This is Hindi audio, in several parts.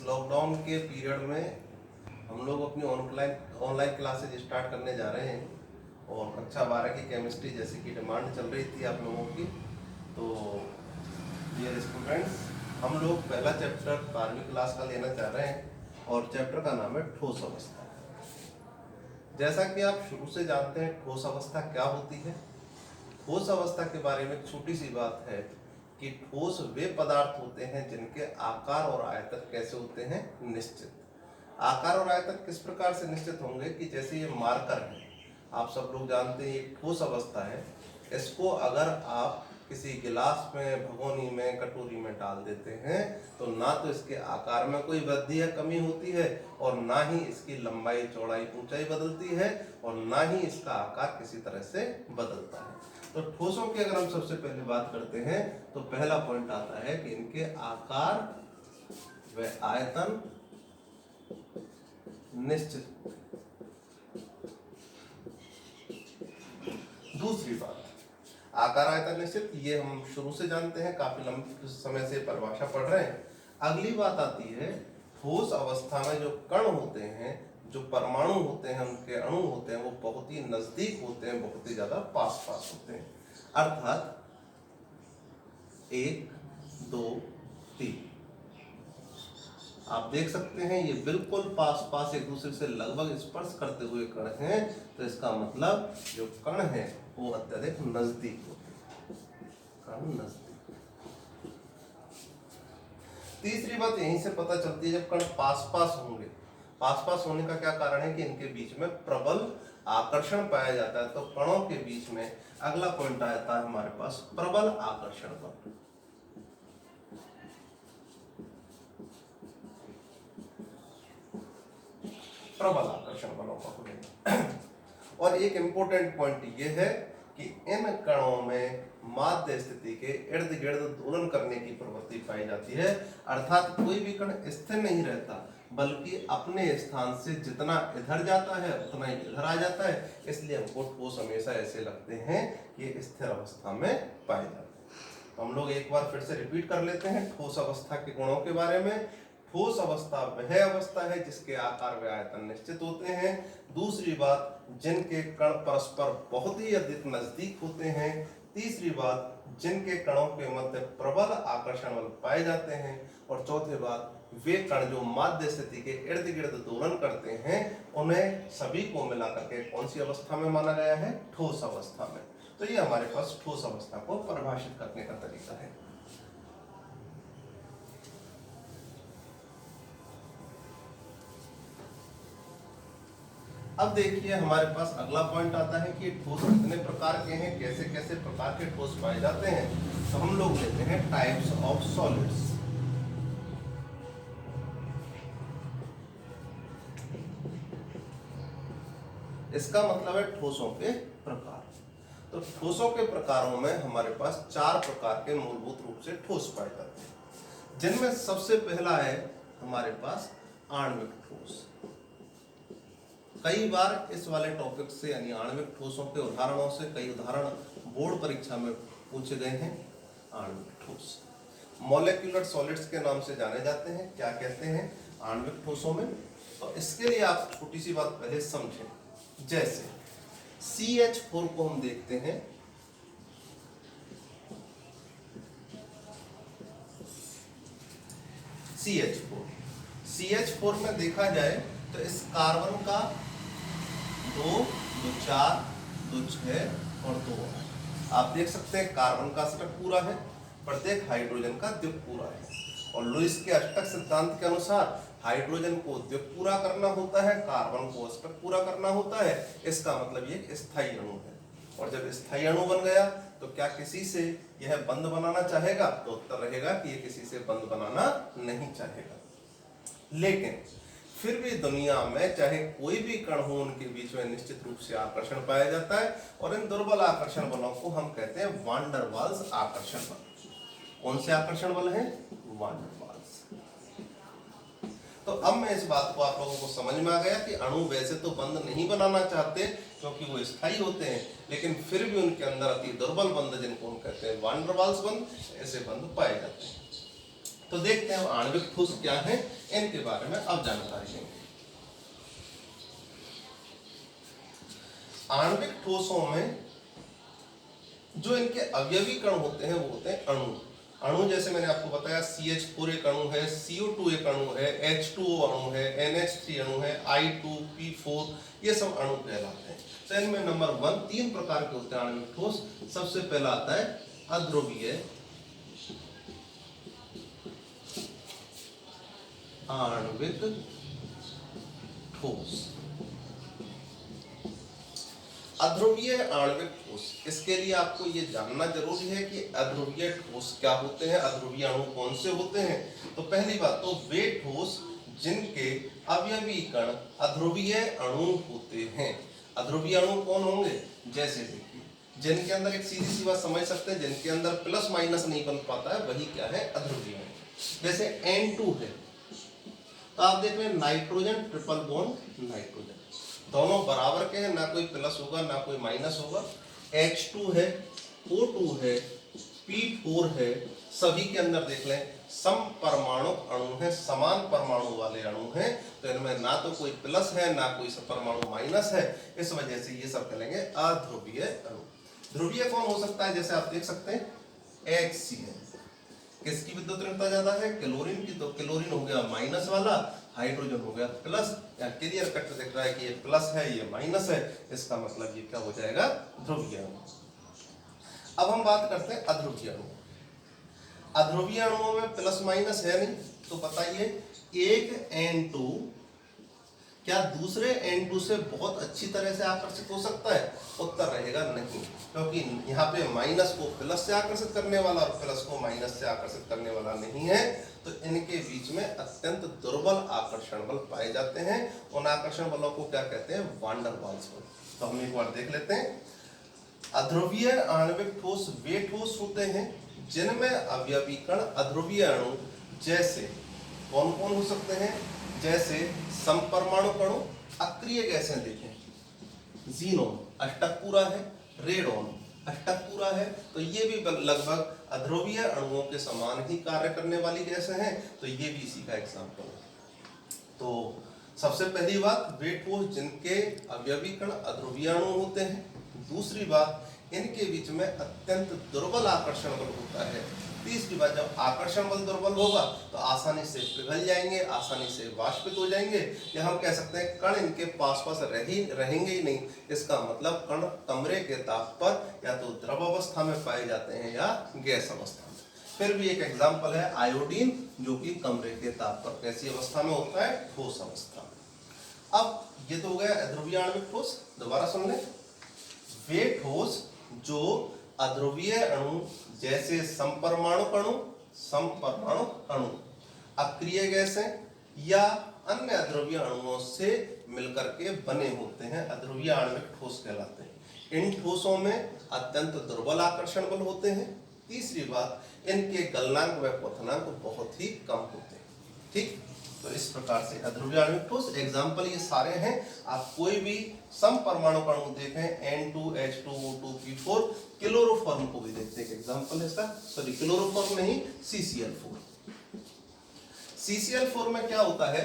लॉकडाउन के पीरियड में हम लोग अपनी ऑनलाइन क्लासेज स्टार्ट करने जा रहे हैं और कक्षा 12 की केमिस्ट्री जैसे कि डिमांड चल रही थी आप लोगों की। तो डियर स्टूडेंट्स, हम लोग पहला चैप्टर 12वीं क्लास का लेना चाह रहे हैं और चैप्टर का नाम है ठोस अवस्था। जैसा कि आप शुरू से जानते हैं ठोस अवस्था क्या होती है। ठोस अवस्था के बारे में एक छोटी सी बात है कि ठोस वे पदार्थ होते हैं जिनके आकार और आयतन कैसे होते हैं, निश्चित। आकार और आयतन किस प्रकार से निश्चित होंगे कि जैसे ये मार्कर है, आप सब लोग जानते हैं ये ठोस अवस्था है। इसको अगर आप किसी गिलास में, भगोनी में, कटोरी में डाल देते हैं तो ना तो इसके आकार में कोई वृद्धि या कमी होती है और ना ही इसकी लंबाई, चौड़ाई, ऊंचाई बदलती है और ना ही इसका आकार किसी तरह से बदलता है। तो ठोसों की अगर हम सबसे पहले बात करते हैं तो पहला पॉइंट आता है कि इनके आकार व आयतन निश्चित। दूसरी बात, आकार आयतन निश्चित, ये हम शुरू से जानते हैं, काफी लंबे समय से परिभाषा पढ़ रहे हैं। अगली बात आती है ठोस अवस्था में जो कण होते हैं, जो परमाणु होते हैं, उनके अणु होते हैं, वो बहुत ही नजदीक होते हैं, बहुत ही ज्यादा पास पास होते हैं। अर्थात 1, 2, 3 आप देख सकते हैं ये बिल्कुल पास पास एक दूसरे से लगभग स्पर्श करते हुए कण हैं। तो इसका मतलब जो कण है वो अत्यधिक नजदीक होते हैं, कण नजदीक। तीसरी बात यहीं से पता चलती है जब कण पास पास होंगे। पास पास होने का क्या कारण है कि इनके बीच में प्रबल आकर्षण पाया जाता है। तो कणों के बीच में अगला पॉइंट आता है हमारे पास प्रबल आकर्षण बल। प्रबल आकर्षण बलों का होना। और एक इंपॉर्टेंट पॉइंट ये है कि इन कणों में माध्य स्थिति के इर्द गिर्द दोलन करने की प्रवृत्ति पाई जाती है। अर्थात कोई भी कण स्थिर नहीं रहता, बल्कि अपने स्थान से जितना इधर जाता है उतना ही इधर आ जाता है। इसलिए हमको ठोस हमेशा ऐसे लगते हैं कि ये स्थिर अवस्था में पाए जाते हैं। तो हम लोग एक बार फिर से रिपीट कर लेते हैं ठोस अवस्था के गुणों के बारे में। ठोस अवस्था वह अवस्था है जिसके आकार व आयतन निश्चित होते हैं। दूसरी बात, जिनके कण परस्पर बहुत ही अधिक नजदीक होते हैं। तीसरी बात, जिनके कणों के मध्य प्रबल आकर्षण बल पाए जाते हैं। और चौथी बात, वे कण जो माध्य स्थिति के इर्द गिर्द दोलन करते हैं, उन्हें सभी को मिलाकर के कौन सी अवस्था में माना गया है, ठोस अवस्था में। तो ये हमारे पास ठोस अवस्था को परिभाषित करने का तरीका है। अब देखिए हमारे पास अगला पॉइंट आता है कि ठोस कितने प्रकार के हैं, कैसे कैसे प्रकार के ठोस पाए जाते हैं। तो हम लोग लेते हैं टाइप्स ऑफ सॉलिड्स। इसका मतलब है ठोसों के प्रकार। तो ठोसों के प्रकारों में हमारे पास 4 प्रकार के मूलभूत रूप से ठोस पाए जाते हैं, जिनमें सबसे पहला है हमारे पास आणविक ठोस। कई बार इस वाले टॉपिक से यानी आणविक ठोसों के उदाहरणों से कई उदाहरण बोर्ड परीक्षा में पूछे गए हैं। आणविक ठोस मॉलिक्यूलर सॉलिड्स के नाम से जाने जाते हैं। क्या कहते हैं आणविक ठोसों में? तो इसके लिए आप छोटी सी बात पहले समझें। जैसे CH4 को हम देखते हैं, CH4 में देखा जाए तो इस कार्बन का 2, 2, 4, 2, 6 और 2 आप देख सकते हैं। कार्बन का अष्टक पूरा है, प्रत्येक हाइड्रोजन का द्विक पूरा है। और लुईस के अष्टक सिद्धांत के अनुसार हाइड्रोजन को द्विक पूरा करना होता है, कार्बन को अष्टक पूरा करना होता है। इसका मतलब ये एक स्थायी अणु है। और जब स्थायी अणु बन गया तो क्या किसी से यह बंध बनाना चाहेगा? तो उत्तर रहेगा कि ये किसी से बंध बनाना नहीं चाहेगा। लेकिन फिर भी दुनिया में चाहे कोई भी कण हो, उनके बीच में निश्चित रूप से आकर्षण पाया जाता है। और इन दुर्बल आकर्षण बलों को हम कहते हैं वान डर वाल्स आकर्षण बल। कौन से आकर्षण बल हैं? वान डर वाल्स। तो अब मैं इस बात को आप लोगों को समझ में आ गया कि अणु वैसे तो बंध नहीं बनाना चाहते क्योंकि वो स्थायी होते हैं, लेकिन फिर भी उनके अंदर अति दुर्बल बंध, जिनको हम कहते हैं वान डर वाल्स बंध, ऐसे बंध पाए जाते हैं। तो देखते हैं आणविक ठोस क्या है। इनके बारे में अब जानकारी लेंगे। आणविक ठोसों में जो इनके अवयवी कण होते हैं वो होते हैं अणु। अणु जैसे मैंने आपको बताया CH4 एक अणु है, CO2 एक अणु है, H2O अणु है, NH3 अणु है, I2P4, ये सब अणु कहलाते हैं। तो इनमें नंबर 1 तीन प्रकार के होते हैं आणविक ठोस। सबसे पहला आता है अध्रुवीय आणविक ठोस। अध्रुवीय आणविक ठोस, इसके लिए आपको ये जानना जरूरी है कि अध्रुवीय ठोस क्या होते हैं, अध्रुवीय अणु कौन से होते हैं। तो पहली बात तो वे ठोस जिनके अवयवी कण अध्रुवीय अणु होते हैं। अध्रुवीय अणु कौन होंगे, जैसे देखिए जिनके अंदर, एक सीधी सी बात समझ सकते हैं, जिनके अंदर प्लस माइनस नहीं बन पाता है वही क्या है, अध्रुवीय अणु। जैसे N2 है तो आप देख रहे हैं नाइट्रोजन ट्रिपल बॉन्ड नाइट्रोजन, दोनों बराबर के हैं, ना कोई प्लस होगा ना कोई माइनस होगा। H2 है, O2 है, P4 है, सभी के अंदर देख लें समपरमाणु अणु है, समान परमाणु वाले अणु हैं। तो इनमें ना तो कोई प्लस है ना कोई परमाणु माइनस है, इस वजह से ये सब कहलेंगे अध्रुवीय अणु। ध्रुवीय कौन हो सकता है, जैसे आप देख सकते हैं HCl, किसकी विद्युत ऋणता ज्यादा है, क्लोरीन की, तो क्लोरीन हो गया माइनस वाला, हाइड्रोजन हो गया प्लस। या क्लियर कट दिख रहा है कि ये प्लस है ये माइनस है, इसका मतलब ये क्या हो जाएगा, ध्रुवीय अणु। अब हम बात करते हैं अध्रुवीय अणु। अध्रुवीय अणुओं में प्लस माइनस है नहीं, तो बताइए एक N2 क्या दूसरे N2 से बहुत अच्छी तरह से आकर्षित हो सकता है? उत्तर रहेगा नहीं, क्योंकि यहाँ पे माइनस को प्लस से आकर्षित करने वाला और प्लस को माइनस से आकर्षित करने वाला नहीं है। तो इनके बीच में अत्यंत दुर्बल आकर्षण बल पाए जाते हैं। उन आकर्षण बलों को क्या कहते हैं, वान डर वाल्स बल। तो हम एक बार देख लेते हैं। अध्रुवीय आणविक ठोस वे ठोस होते हैं जिनमें अवयवी कण अध्रुवीय अणु जैसे कौन कौन हो सकते हैं, जैसे समपरमाणु कणों, अक्रिय गैसें देखें, जीनोन अष्टक पूरा है, रेडॉन अष्टक पूरा है, तो ये भी लगभग अध्रुवीय अणुओं के समान ही कार्य करने वाली गैसें हैं। तो ये भी इसी का एग्जाम्पल है। तो सबसे पहली बात वे ठोस जिनके अवयवी कण अध्रुवीय अणु होते हैं। दूसरी बात इनके बीच में अत्यंत दुर्बल आकर्षण बल होता है। तीसरी बात जब आकर्षण बल दुर्बल होगा तो आसानी से पिघल जाएंगे, आसानी से वाष्पित हो जाएंगे, या हम कह सकते हैं कण इनके पास रहेंगे ही नहीं। इसका मतलब कण कमरे के ताप पर या तो द्रव अवस्था में पाए जाते हैं या गैस अवस्था में। फिर भी एक एग्जाम्पल है आयोडीन, जो कि कमरे के ताप पर कैसी अवस्था में होता है, ठोस अवस्था में। अब ये तो हो गया अध्रुवीय आणविक ठोस। दोबारा सुन लें, वे ठोस जो अध्रुवीय अणु जैसे समपरमाणु अणु, अक्रिय गैसें या अन्य अध्रुवीय अणुओं से मिलकर के बने होते हैं, अध्रुवीय आणविक ठोस कहलाते हैं। इन ठोसों में अत्यंत दुर्बल आकर्षण बल होते हैं। तीसरी बात, इनके गलनांक व क्वथनांक बहुत ही कम होते हैं। ठीक, तो इस प्रकार से अध्रुवीय आणविक ठोस एग्जाम्पल ये सारे हैं। आप कोई भी समपरमाणु अणु देखें, N2, H2, O2, P4, chloroform को भी देखते हैं, एग्जाम्पल है इसका, सॉरी क्लोरोफॉर्म नहीं, CCl4। CCl4 में क्या होता है,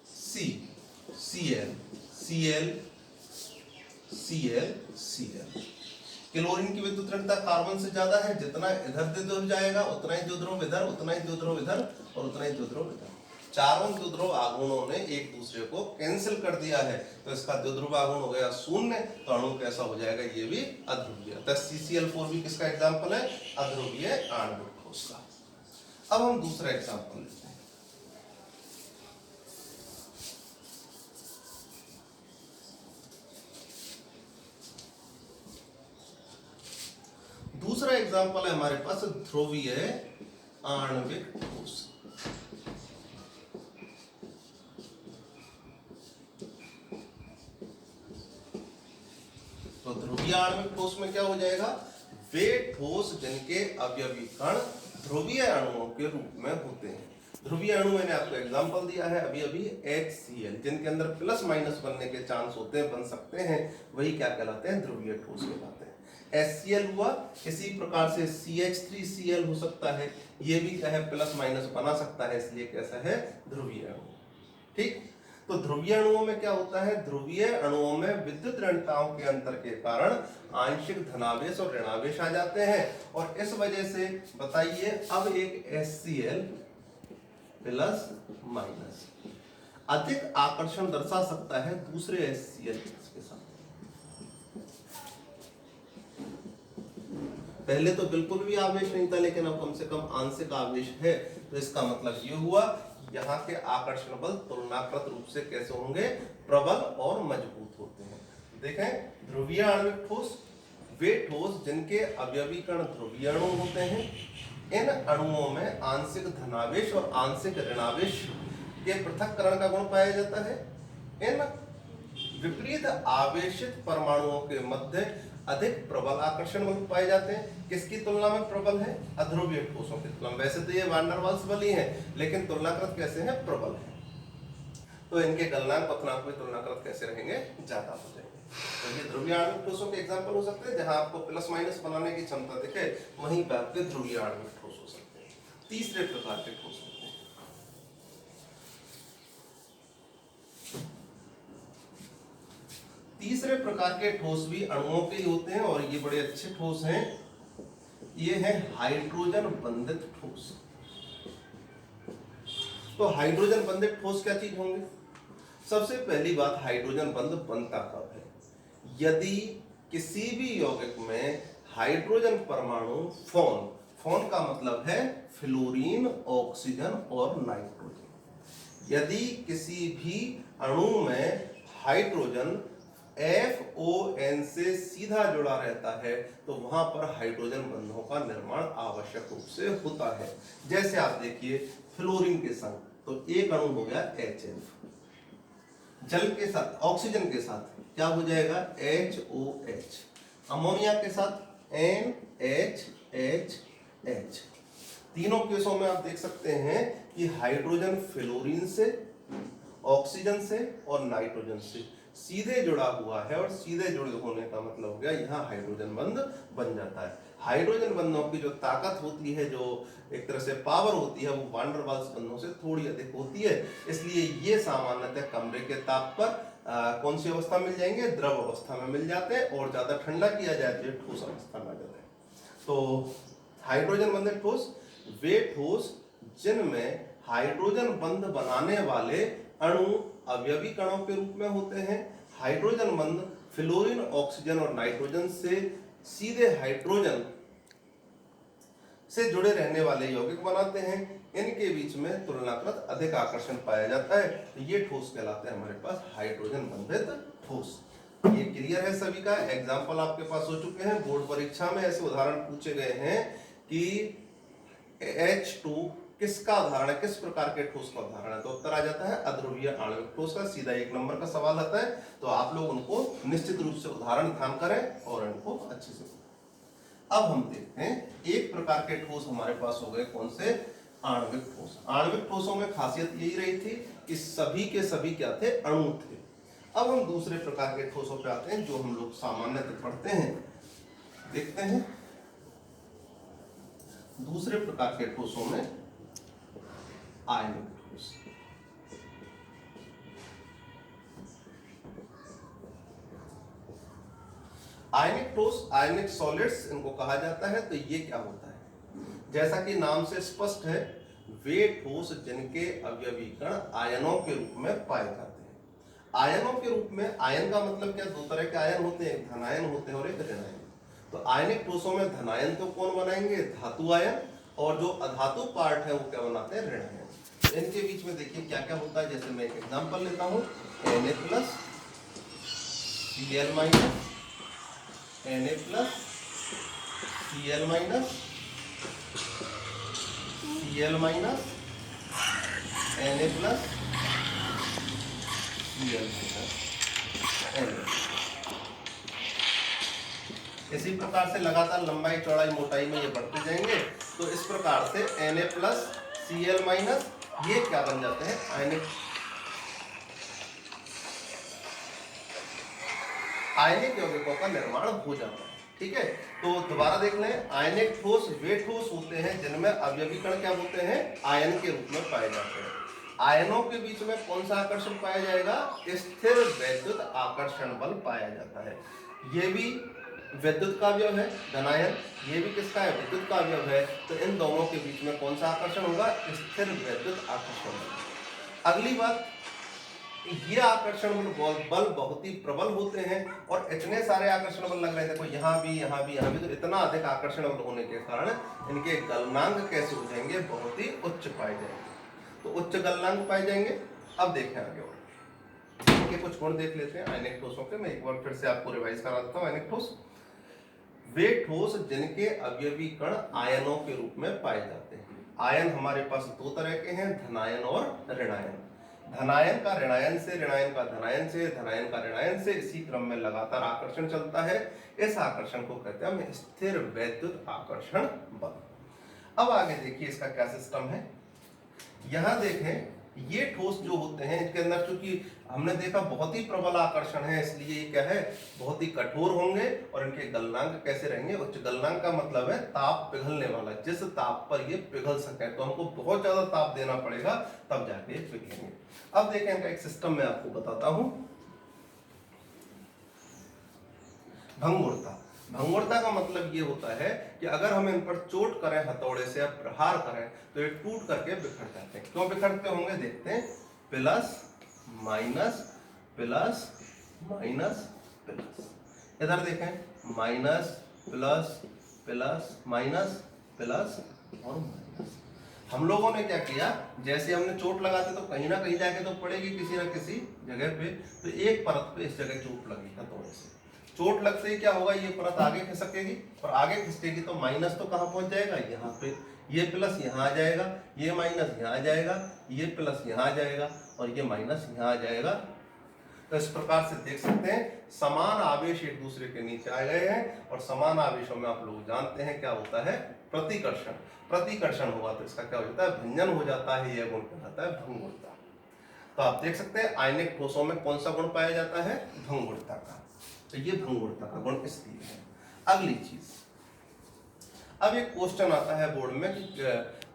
Cl। क्लोरीन की विद्युत ऋणता कार्बन से ज्यादा है, जितना इधर द्विध्रुव जाएगा उतना ही द्विध्रुव इधर, उतना ही द्विध्रुव इधर और उतना ही द्विध्रुव इधर। चारों द्विध्रुव आघूर्णों ने एक दूसरे को कैंसिल कर दिया है, तो इसका द्विध्रुव आघूर्ण हो गया शून्य, तो अणु कैसा हो जाएगा, ये भी अध्रुवीय। तो CCl4 भी किसका एग्जाम्पल है, अध्रुवीय आणविक ठोस का। अब हम दूसरा एग्जाम्पल लेते हैं। दूसरा एग्जाम्पल है हमारे पास ध्रुवीय आणविक ठोस। तो ध्रुवीय आणविक ठोस में क्या हो जाएगा, वे ठोस जिनके अवयवी कण ध्रुवीय अणुओं के रूप में होते हैं। ध्रुवीय अणु मैंने आपको एग्जांपल दिया है अभी HCl, जिनके अंदर प्लस माइनस बनने के चांस होते हैं, बन सकते हैं, वही क्या कहलाते हैं, ध्रुवीय ठोस कहलाते हैं। HCl हुआ, इसी प्रकार से CH3Cl हो सकता है, ये भी क्या है प्लस माइनस बना सकता है, इसलिए कैसा है ध्रुवीय अणु। ठीक, तो ध्रुवीय अणुओं में क्या होता है, ध्रुवीय अणुओं में विद्युत ऋणताओं के अंतर के कारण आंशिक धनावेश और ऋणावेश आ जाते हैं, और इस वजह से बताइए अब एक HCl प्लस माइनस अधिक आकर्षण दर्शा सकता है दूसरे HCl के साथ। पहले तो बिल्कुल भी आवेश नहीं था, लेकिन अब कम से कम आंशिक आवेश है, तो इसका मतलब ये हुआ यहाँ के आकर्षण बल तुलनाकृत रूप से कैसे होंगे, प्रबल और मजबूत होते हैं। देखें ध्रुवीय आणविक ठोस वे ठोस जिनके अवयवी कण ध्रुवीय अणु होते हैं, इन अणुओं में आंशिक धनावेश और आंशिक ऋणावेश के पृथक्करण का गुण पाया जाता है। इन विपरीत आवेशित परमाणुओं के मध्य अधिक प्रबल आकर्षण बल पाए जाते हैं। किसकी तुलना में प्रबल है, अध्रुवीय ठोसों की तुलना में। वैसे तो ये वैन डर वाल्स बल ही हैं, लेकिन तुलनाकृत कैसे हैं, प्रबल है। तो इनके गलनांक पतनांक भी तुलनाकृत कैसे रहेंगे, ज्यादा हो जाएंगे। तो ये ध्रुवीय आणविक ठोसों के एग्जांपल हो सकते हैं, जहां आपको प्लस माइनस बनाने की क्षमता दिखे, वहीं पर आपके ध्रुवीय आणविक ठोस हो सकते हैं। तीसरे प्रकार के ठोस होते हैं, तीसरे प्रकार के ठोस भी अणुओं के ही होते हैं, और ये बड़े अच्छे ठोस हैं। ये है हाइड्रोजन बंधित ठोस। तो हाइड्रोजन बंधित ठोस क्या चीज होंगे? सबसे पहली बात, हाइड्रोजन बंध बनता कब है? यदि किसी भी यौगिक में हाइड्रोजन परमाणु फोन का मतलब है फ्लोरीन, ऑक्सीजन और नाइट्रोजन, यदि किसी भी अणु में हाइड्रोजन FON से सीधा जुड़ा रहता है, तो वहां पर हाइड्रोजन बंधों का निर्माण आवश्यक रूप से होता है। जैसे आप देखिए फ्लोरीन के संग तो एक अणु हो गया HF, जल के साथ ऑक्सीजन के साथ क्या हो जाएगा, HOH, अमोनिया के साथ NHHH। तीनों केसों में आप देख सकते हैं कि हाइड्रोजन फ्लोरीन से, ऑक्सीजन से और नाइट्रोजन से सीधे जुड़ा हुआ है, और सीधे जुड़े होने का मतलब हो गया यहाँ हाइड्रोजन बंध बन जाता है। हाइड्रोजन बंधों की जो ताकत होती है, जो एक तरह से पावर होती है, वो वान डर वाल्स बंधों से थोड़ी अधिक होती है। इसलिए ये सामान्यतः कमरे के ताप पर कौन सी अवस्था मिल जाएंगे, द्रव अवस्था में मिल जाते हैं, और ज्यादा ठंडा किया जाए तो ठोस अवस्था में आ जाते हैं। तो हाइड्रोजन बंधित ठोस वे ठोस जिनमें हाइड्रोजन बंध बनाने वाले अणु अवयवी कणों के रूप में होते हैं। हाइड्रोजन बंध फ्लोरीन, ऑक्सीजन और नाइट्रोजन से सीधे हाइड्रोजन से जुड़े रहने वाले यौगिक बनाते हैं। इनके बीच में तुलनाकृत अधिक आकर्षण पाया जाता है, तो ये ठोस कहलाते हैं हमारे पास हाइड्रोजन बंधित ठोस। ये क्लियर है सभी का? एग्जाम्पल आपके पास हो चुके हैं, बोर्ड परीक्षा में ऐसे उदाहरण पूछे गए हैं कि H2 किसका उदाहरण है, किस प्रकार के ठोस का उदाहरण है, तो उत्तर आ जाता है अध्रुवीय आणविक ठोस का। सीधा 1 नंबर का सवाल आता है, तो आप लोग उनको निश्चित रूप से उदाहरण ध्यान करें और इनको अच्छे से। अब हम देखते हैं एक प्रकार के ठोस हमारे पास हो गए, कौन से, आणविक ठोस। आणविक ठोसों में खासियत यही रही थी कि सभी के सभी क्या थे, अणु थे। अब हम दूसरे प्रकार के ठोसों पे आते हैं, जो हम लोग सामान्यतः पढ़ते हैं। देखते हैं दूसरे प्रकार के ठोसों में आयनिक ठोस। आयनिक ठोस, आयनिक सॉलिड्स इनको कहा जाता है। तो ये क्या होता है, जैसा कि नाम से स्पष्ट है, वे ठोस जिनके अवयवी कण आयनों के रूप में पाए जाते हैं। आयनों के रूप में, आयन का मतलब क्या, दो तरह के आयन होते हैं, एक धनायन होते हैं और एक ऋणायन। तो आयनिक ठोसों में धनायन तो कौन बनाएंगे, धातु आयन, और जो अधातु पार्ट है वो क्या बनाते हैं, ऋणायन। इनके बीच में देखिए क्या क्या होता है। जैसे मैं एक एग्जांपल लेता हूं, Na plus Cl minus, Na plus Cl minus, Cl minus, Na plus Cl minus, Na। इसी प्रकार से लगातार लंबाई, चौड़ाई, मोटाई में ये बढ़ते जाएंगे। तो इस प्रकार से Na प्लस Cl माइनस, ये क्या बन जाते हैं, आयनिक आयनिक यौगिकों का निर्माण हो जाता है। ठीक है, तो दोबारा देख लें, आयनिक ठोस वे ठोस होते हैं जिनमें अवयवी कण क्या होते हैं, आयन के रूप में पाए जाते हैं। आयनों के बीच में कौन सा आकर्षण पाया जाएगा, स्थिर वैद्युत आकर्षण बल पाया जाता है। ये भी विद्युत का अवयव है धनायन, ये भी किसका है, विद्युत का अवयव है। तो इन दोनों के बीच में कौन सा आकर्षण होगा, स्थिर वैद्युत आकर्षण बल। अगली बात, ये आकर्षण बल बहुत ही प्रबल होते हैं और इतने सारे आकर्षण बल लग रहे थे, देखो यहाँ भी यहाँ भी यहाँ भी, तो इतना अधिक आकर्षण बल होने के कारण इनके गलनांक कैसे हो जाएंगे, बहुत ही उच्च पाए जाएंगे। तो उच्च गलनांक पाए जाएंगे। अब देखें आगे और इनके कुछ गुण देख लेते हैं आयनिक ठोसों के। मैं एक बार फिर से आपको रिवाइज करा देता हूँ। आयनिक ठोस वे ठोस जिनके अवयवी कण आयनों के रूप में पाए जाते हैं। आयन हमारे पास दो तरह के हैं, धनायन और ऋणायन। धनायन का ऋणायन से, ऋणायन का धनायन से, धनायन का ऋणायन से, इसी क्रम में लगातार आकर्षण चलता है। इस आकर्षण को कहते हैं हम स्थिर वैद्युत आकर्षण बल। अब आगे देखिए इसका क्या सिस्टम है। यहां देखें, ये ठोस जो होते हैं इनके अंदर चूंकि हमने देखा बहुत ही प्रबल आकर्षण है, इसलिए ये क्या है, बहुत ही कठोर होंगे और इनके गलनांक कैसे रहेंगे, उच्च गलनांक का मतलब है ताप पिघलने वाला, जिस ताप पर ये पिघल सके। तो हमको बहुत ज्यादा ताप देना पड़ेगा तब जाके ये पिघलेंगे। अब देखें इनका एक सिस्टम मैं आपको बताता हूं। भंगुरता, भंगुरता का मतलब ये होता है कि अगर हम इन पर चोट करें हथौड़े से या प्रहार करें तो ये टूट करके बिखर जाते हैं। क्यों बिखरते होंगे, देखते हैं। Plus minus plus minus plus, इधर देखें, minus plus plus minus plus और माइनस। हम लोगों ने क्या किया, जैसे हमने चोट लगाते तो कहीं ना कहीं जाके तो पड़ेगी किसी ना किसी जगह पे, तो एक परत पे इस जगह चोट लगी हथौड़े से। चोट लगते ही क्या होगा, ये परत आगे खिसकेगी और आगे खिसकेगी तो माइनस तो कहां पहुंच जाएगा, यहाँ पे। ये प्लस यहाँ आ जाएगा, ये माइनस यहाँ आ जाएगा, ये प्लस यहाँ आ जाएगा और ये माइनस यहाँ आ जाएगा। तो इस प्रकार से देख सकते हैं समान आवेश एक दूसरे के नीचे आ गए हैं और समान आवेशों में आप लोग जानते हैं क्या होता है, प्रतिकर्षण। प्रतिकर्षण होगा तो इसका क्या हो जाता है, भंजन हो जाता है, यह गुण कहलाता है भंगुरता। तो आप देख सकते हैं आयनिक ठोसों में कौन सा गुण पाया जाता है, भंगुरता का। तो ये भंगुरता का गुण इसलिए है। अगली चीज, अब एक क्वेश्चन आता है बोर्ड में कि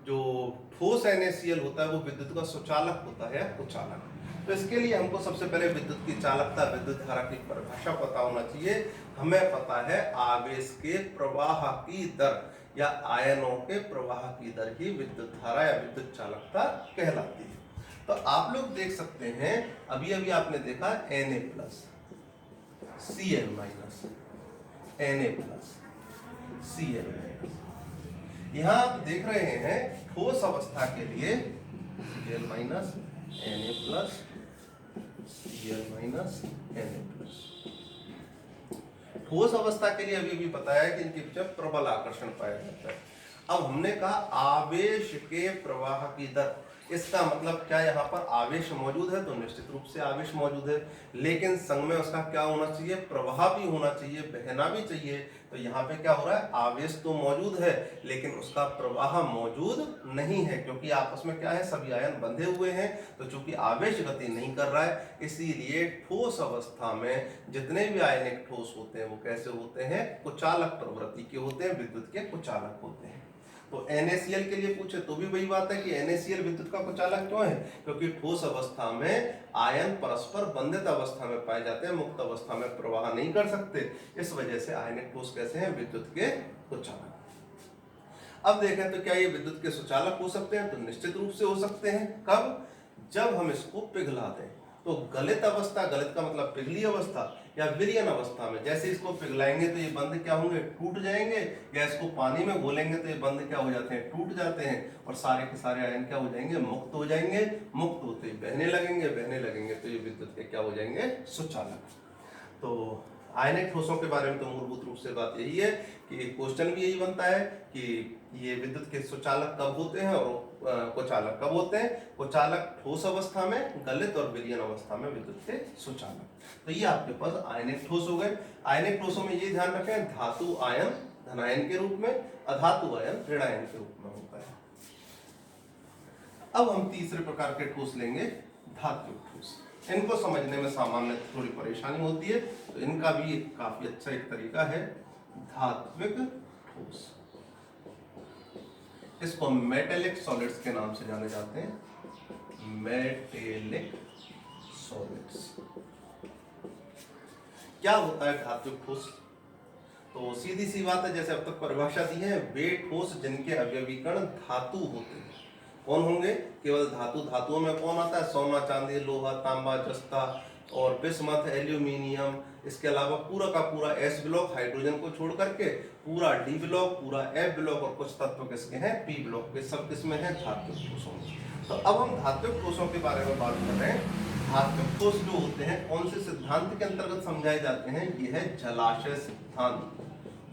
जो ठोस NaCl होता है वो विद्युत का सुचालक होता है या कुचालक। तो इसके लिए हमको सबसे पहले विद्युत की चालकता, विद्युत धारा की परिभाषा पता होना चाहिए। हमें पता है आवेश के प्रवाह की दर या आयनों के प्रवाह की दर ही विद्युत धारा या विद्युत चालकता कहलाती है। तो आप लोग देख सकते हैं, अभी अभी आपने देखा Na plus Cl minus, Na plus Cl minus. यहां आप देख रहे हैं ठोस अवस्था के लिए Cl minus Na plus Cl minus Na plus. ठोस अवस्था के लिए अभी भी बताया है कि इनके पीछे प्रबल आकर्षण पाया जाता है। अब हमने कहा आवेश के प्रवाह की दर, इसका मतलब क्या, यहाँ पर आवेश मौजूद है तो निश्चित रूप से आवेश मौजूद है, लेकिन संग में उसका क्या होना चाहिए, प्रवाह भी होना चाहिए, बहना भी चाहिए। तो यहाँ पे क्या हो रहा है, आवेश तो मौजूद है लेकिन उसका प्रवाह मौजूद नहीं है, क्योंकि आपस में क्या है, सभी आयन बंधे हुए हैं। तो चूंकि आवेश गति नहीं कर रहा है, इसीलिए ठोस अवस्था में जितने भी आयनिक ठोस होते हैं वो कैसे होते हैं, कुचालक प्रवृत्ति के होते हैं, विद्युत के कुचालक होते हैं। तो NaCl के लिए पूछे तो भी वही बात है कि NaCl विद्युत का कुचालक क्यों है, क्योंकि ठोस अवस्था में आयन परस्पर बंधित अवस्था में पाए जाते हैं, मुक्त अवस्था में प्रवाह नहीं कर सकते। इस वजह से आयनिक ठोस कैसे हैं, विद्युत के कुचालक। अब देखें तो क्या ये विद्युत के सुचालक हो सकते हैं, तो निश्चित रूप से हो सकते हैं। कब, जब हम इसको पिघला दें। तो गलित अवस्था, गलित का मतलब पिघली अवस्था या विलयन अवस्था में, जैसे इसको पिघलाएंगे तो ये बंध क्या होंगे, टूट जाएंगे, या इसको पानी में घोलेंगे तो ये बंध क्या हो जाते हैं, टूट जाते हैं और सारे के सारे आयन क्या हो जाएंगे, मुक्त हो जाएंगे। मुक्त होते ही बहने लगेंगे, बहने लगेंगे तो ये विद्युत के क्या हो जाएंगे, सुचालक। तो आयनिक ठोसों के बारे में तो मूलभूत रूप से बात यही है कि क्वेश्चन भी यही बनता है कि ये विद्युत के सुचालक कब होते हैं और कुचालक कब होते हैं। कुचालक ठोस अवस्था में, गलित और विलयन अवस्था में विद्युत के सुचालक। तो ये आपके पास आयनिक ठोस हो गए। आयनिक ठोसों में ये ध्यान रखें, धातु आयन धनायन के रूप में, अधातु आयन ऋणायन के रूप में होता है। अब हम तीसरे प्रकार के ठोस लेंगे, धात्विक ठोस। इनको समझने में सामान्य थोड़ी परेशानी होती है, तो इनका भी काफी अच्छा एक तरीका है। धात्विक ठोस। इसको मेटेलिक सॉलिड्स के नाम से जाने जाते हैं, मेटेलिक सॉलिड्स। क्या होता है धात्विक ठोस? तो सीधी सी बात है, जैसे अब तक परिभाषा दी है, वे ठोस जिनके अवयवीकरण धातु होते हैं। कौन होंगे? केवल धातु। धातुओं में कौन आता है? सोना, चांदी, लोहा, तांबा, जस्ता और बिस्मथ, एल्यूमिनियम। इसके अलावा पूरा का पूरा एस ब्लॉक, हाइड्रोजन को छोड़ करके पूरा डी ब्लॉक, पूरा एफ ब्लॉक और कुछ तत्व किसके हैं? पी ब्लॉक के। सब किसमें है? धात्विक ठोसों में। तो अब हम धात्विक ठोसों के बारे में बात कर रहे हैं। धात्विक ठोस जो होते हैं कौन से सिद्धांत के अंतर्गत समझाए जाते हैं? यह है जलाशय सिद्धांत,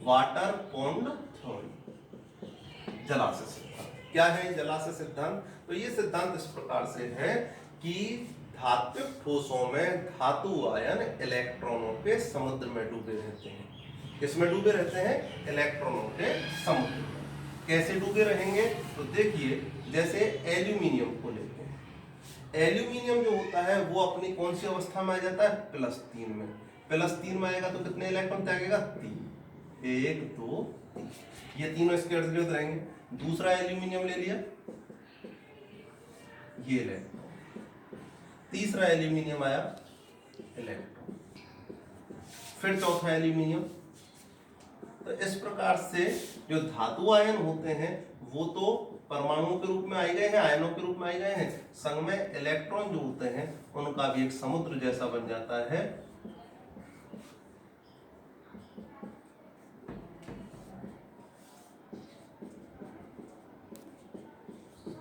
वाटर पॉन्ड थ्योरी। जलाशय सिद्धांत क्या है? जलाशय सिद्धांत, तो ये सिद्धांत इस प्रकार से है कि धात्विक ठोसों में धातु आयन इलेक्ट्रॉनों के समुद्र में डूबे रहते हैं। किसमें डूबे रहते हैं? इलेक्ट्रॉनों के समुद्र में। कैसे डूबे रहेंगे? तो देखिए, जैसे एल्यूमिनियम को लेते हैं, एल्यूमिनियम जो होता है वो अपनी कौन सी अवस्था में आ जाता है? +3 में। +3 में आएगा तो कितने इलेक्ट्रॉन त्यागेगा? 3। 1 2 3, ये तीनों इसके इर्द गिर्द रहेंगे। दूसरा एल्यूमिनियम ले लिया, ये इलेक्ट्रॉन। तीसरा एल्यूमिनियम आया, इलेक्ट्रॉन। फिर चौथा एल्यूमिनियम। तो इस प्रकार से जो धातु आयन होते हैं वो तो परमाणुओं के रूप में आए गए हैं, आयनों के रूप में आए गए हैं, संग में इलेक्ट्रॉन जो होते हैं उनका भी एक समुद्र जैसा बन जाता है।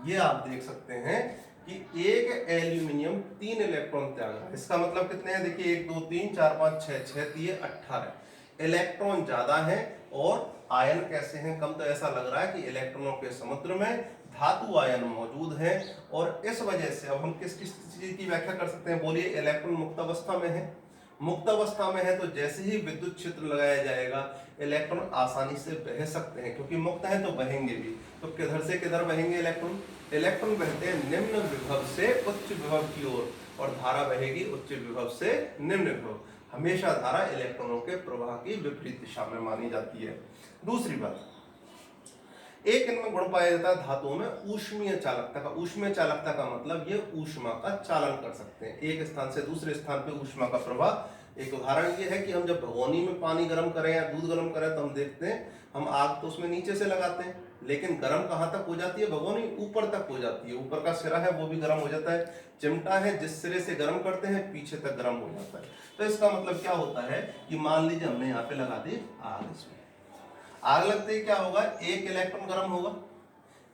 ये आप देख सकते हैं कि एक एल्यूमिनियम 3 इलेक्ट्रॉन त्याग रहा है। इसका मतलब कितने हैं? देखिए 1 2 3 4 5 6 6 3 18 इलेक्ट्रॉन ज्यादा है और आयन कैसे हैं? कम। तो ऐसा लग रहा है कि इलेक्ट्रॉनों के समुद्र में धातु आयन मौजूद है। और इस वजह से अब हम किस किस चीज की व्याख्या कर सकते हैं? बोलिए, इलेक्ट्रॉन मुक्त अवस्था में है। मुक्त अवस्था में है तो जैसे ही विद्युत क्षेत्र लगाया जाएगा इलेक्ट्रॉन आसानी से बह सकते हैं, क्योंकि मुक्त है तो बहेंगे भी। तो किधर से किधर बहेंगे इलेक्ट्रॉन? इलेक्ट्रॉन बहते हैं निम्न विभव से उच्च विभव की ओर, और धारा बहेगी उच्च विभव से निम्न विभव। हमेशा धारा इलेक्ट्रॉनों के प्रवाह की विपरीत दिशा में मानी जाती है। दूसरी बात, एक इनमें गुण पाया जाता है धातुओं में ऊष्मीय चालकता का। ऊष्मीय चालकता का मतलब ये ऊष्मा का चालन कर सकते हैं, एक स्थान से दूसरे स्थान पे ऊष्मा का प्रवाह। एक उदाहरण ये है कि हम जब भगोनी में पानी गर्म करें या दूध गर्म करें तो हम देखते हैं, हम आग तो उसमें नीचे से लगाते हैं, लेकिन गर्म कहाँ तक हो जाती है भगोनी? ऊपर तक हो जाती है। ऊपर का सिरा है वो भी गर्म हो जाता है। चिमटा है, जिस सिरे से गर्म करते हैं पीछे तक गर्म हो जाता है। तो इसका मतलब क्या होता है कि मान लीजिए हमने यहाँ पे लगा दी आग, इसमें आग लगते ही क्या होगा? एक इलेक्ट्रॉन गर्म होगा,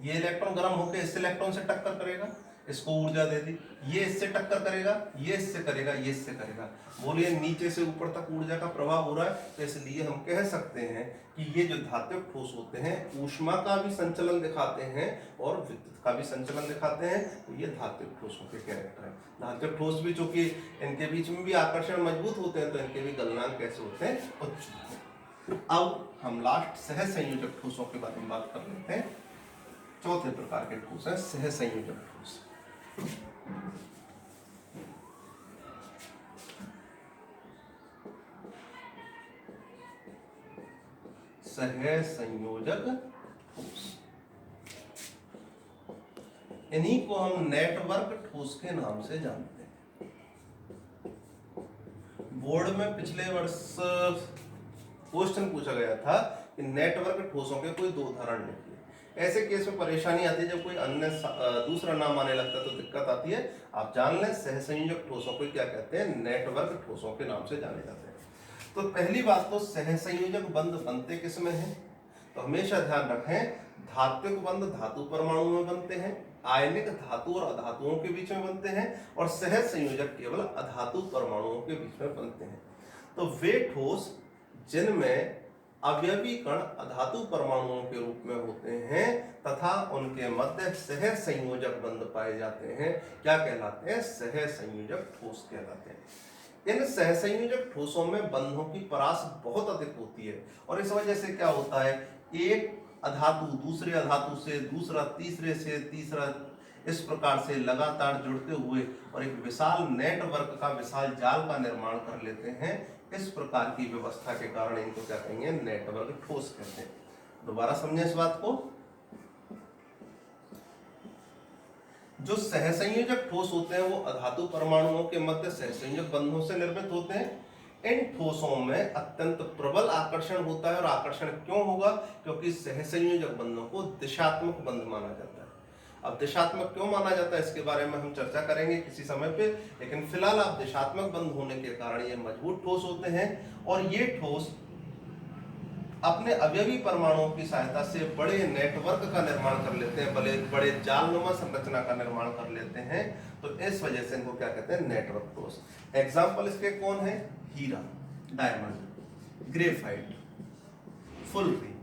ये इलेक्ट्रॉन गर्म होकर इस इलेक्ट्रॉन से टक्कर करेगा, इसको ऊर्जा दे दी। ये इससे टक्कर करेगा, ये इससे करेगा, ये इससे करेगा। बोलिए, नीचे से ऊपर तक ऊर्जा का प्रवाह हो रहा है। तो इसलिए हम कह सकते हैं कि ये जो धात्विक ठोस होते हैं ऊष्मा का भी संचलन दिखाते हैं और विद्युत का भी संचलन दिखाते हैं। तो ये धात्विक ठोसों के कैरेक्टर है। धात्विक ठोस भी, चूंकि इनके बीच में भी आकर्षण मजबूत होते हैं, तो इनके भी गलनांक कैसे होते हैं? उच्च होते हैं। अब हम लास्ट सह संयोजक ठोसों के बारे में बात कर लेते हैं। चौथे प्रकार के ठोस है सह संयोजक ठोस। सह संयोजक ठोस, इन्हीं को हम नेटवर्क ठोस के नाम से जानते हैं। बोर्ड में पिछले वर्ष क्वेश्चन पूछा गया था कि नेटवर्क ठोसों के कोई 2 उदाहरण लिखिए। ऐसे केस में परेशानी आती है जब कोई अन्य दूसरा नाम आने लगता है तो दिक्कत आती है। आप जान लें सहसंयोजक ठोसों को क्या कहते हैं? नेटवर्क ठोसों के नाम से जाने जाते हैं। तो पहली बात तो सहसंयोजक बंध बनते किसमें हैं? तो हमेशा ध्यान रखें, धात्विक बंध धातु परमाणु में बनते हैं, आयनिक धातु और अधातुओं के बीच में बनते हैं, और सहज संयोजक केवल अधातु परमाणुओं के बीच में बनते हैं। तो वे ठोस जिनमें अवयवी कण अधातु परमाणुओं के रूप में होते हैं तथा उनके मध्य सह संयोजक बंध पाए जाते हैं, क्या कहलाते हैं? सह संयोजक ठोस कहलाते हैं। इन सह संयोजक ठोसों में बंधों की परास बहुत अधिक होती है, और इस वजह से क्या होता है, एक अधातु दूसरे अधातु से, दूसरा तीसरे से, तीसरा इस प्रकार से लगातार जुड़ते हुए और एक विशाल नेटवर्क का, विशाल जाल का निर्माण कर लेते हैं। इस प्रकार की व्यवस्था के कारण इनको क्या कहेंगे, नेटवर्क ठोस कहते हैं। दोबारा समझें इस बात को। जो सहसंयोजक ठोस होते हैं वो अधातु परमाणुओं के मध्य सहसंयोजक बंधों से निर्मित होते हैं। इन ठोसों में अत्यंत प्रबल आकर्षण होता है, और आकर्षण क्यों होगा, क्योंकि सहसंयोजक बंधों को दिशात्मक बंध माना जाता है। अब दिशात्मक क्यों माना जाता है इसके बारे में हम चर्चा करेंगे किसी समय पे, लेकिन फिलहाल आप दिशात्मक बंध होने के कारण ये मजबूत ठोस होते हैं, और ये ठोस अपने अवयवी परमाणुओं की सहायता से बड़े नेटवर्क का निर्माण कर लेते हैं, बड़े जालनुमा संरचना का निर्माण कर लेते हैं। तो इस वजह से इनको क्या कहते हैं, नेटवर्क ठोस। एग्जाम्पल इसके कौन है, हीरा, डायमंड, ग्रेफाइट, फुलरी,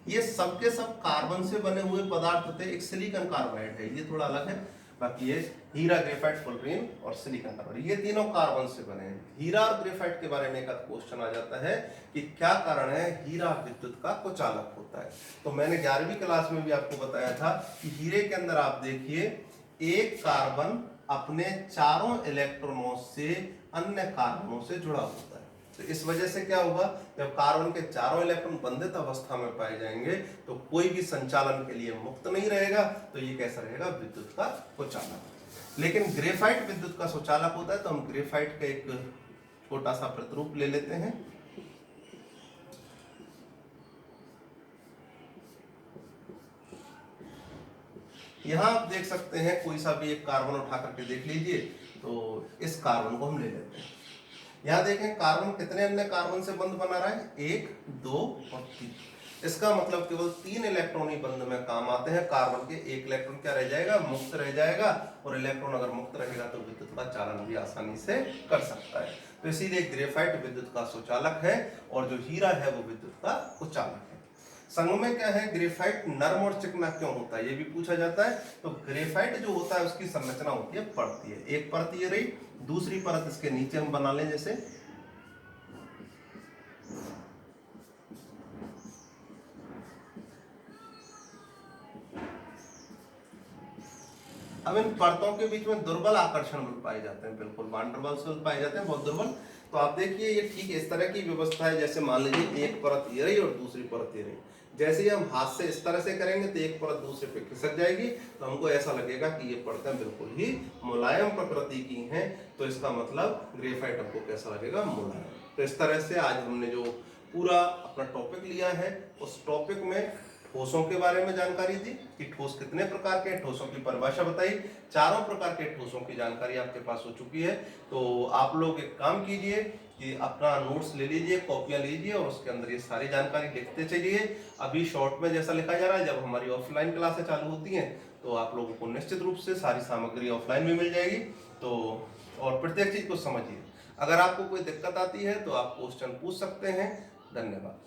ये सब के सब कार्बन से बने हुए पदार्थ थे। एक सिलिकॉन कार्बाइड है, ये थोड़ा अलग है, बाकी ये हीरा, ग्रेफाइट, फुलरीन और सिलिकॉन कार्बाइड, ये तीनों कार्बन से बने हैं। हीरा और ग्रेफाइट के बारे में एक क्वेश्चन आ जाता है कि क्या कारण है हीरा विद्युत का कुचालक होता है। तो मैंने 11वीं क्लास में भी आपको बताया था कि हीरे के अंदर आप देखिए, एक कार्बन अपने चारों इलेक्ट्रॉनों से अन्य कार्बनों से जुड़ा होता है। तो इस वजह से क्या होगा, जब कार्बन के चारों इलेक्ट्रॉन बंधित अवस्था में पाए जाएंगे तो कोई भी संचालन के लिए मुक्त नहीं रहेगा, तो ये कैसा रहेगा, विद्युत का कुचालक। लेकिन ग्रेफाइट विद्युत का सुचालक होता है। तो हम ग्रेफाइट का एक छोटा सा प्रतिरूप ले लेते हैं। यहां आप देख सकते हैं, कोई सा भी एक कार्बन उठा करके देख लीजिए। तो इस कार्बन को हम ले लेते हैं। यहां देखें, कार्बन कितने अन्य कार्बन से बंध बना रहा है, 1, 2 और 3। इसका मतलब केवल 3 इलेक्ट्रॉन ही बंध में काम आते हैं। कार्बन के एक इलेक्ट्रॉन क्या रह जाएगा, मुक्त रह जाएगा, और इलेक्ट्रॉन अगर मुक्त रहेगा तो विद्युत का चालन भी आसानी से कर सकता है। तो इसीलिए ग्रेफाइट विद्युत का सुचालक है, और जो हीरा है वो विद्युत का कुचालक है। संग में क्या है, ग्रेफाइट नरम और चिकना क्यों होता है, ये भी पूछा जाता है। तो ग्रेफाइट जो होता है उसकी संरचना होती है परतीय। एक परत ये रही, दूसरी परत इसके नीचे हम बना लें जैसे, अब इन परतों के बीच में दुर्बल आकर्षण बल पाए जाते हैं, बिल्कुल वान डेर वाल्स बल पाए जाते हैं, बहुत दुर्बल। तो आप देखिए ये ठीक इस तरह की व्यवस्था है, जैसे मान लीजिए एक परत ये रही और दूसरी परत ये रही। जैसे ही हम हाथ से इस तरह से करेंगे तो एक परत दूसरे पे खिसक जाएगी, तो हमको ऐसा लगेगा कि ये परतें बिल्कुल ही मुलायम प्रकृति की हैं। तो इसका मतलब ग्रेफाइट हमको कैसा लगेगा, मुलायम। तो इस तरह से आज हमने जो पूरा अपना टॉपिक लिया है, उस टॉपिक में ठोसों के बारे में जानकारी दी कि ठोस कितने प्रकार के, ठोसों की परिभाषा बताई, चारों प्रकार के ठोसों की जानकारी आपके पास हो चुकी है। तो आप लोग एक काम कीजिए कि अपना नोट्स ले लीजिए, कॉपियां लीजिए, और उसके अंदर ये सारी जानकारी लिखते चलिए। अभी शॉर्ट में जैसा लिखा जा रहा है, जब हमारी ऑफलाइन क्लासें चालू होती हैं तो आप लोगों को निश्चित रूप से सारी सामग्री ऑफलाइन में मिल जाएगी। तो और प्रत्येक चीज को समझिए। अगर आपको कोई दिक्कत आती है तो आप क्वेश्चन पूछ सकते हैं। धन्यवाद।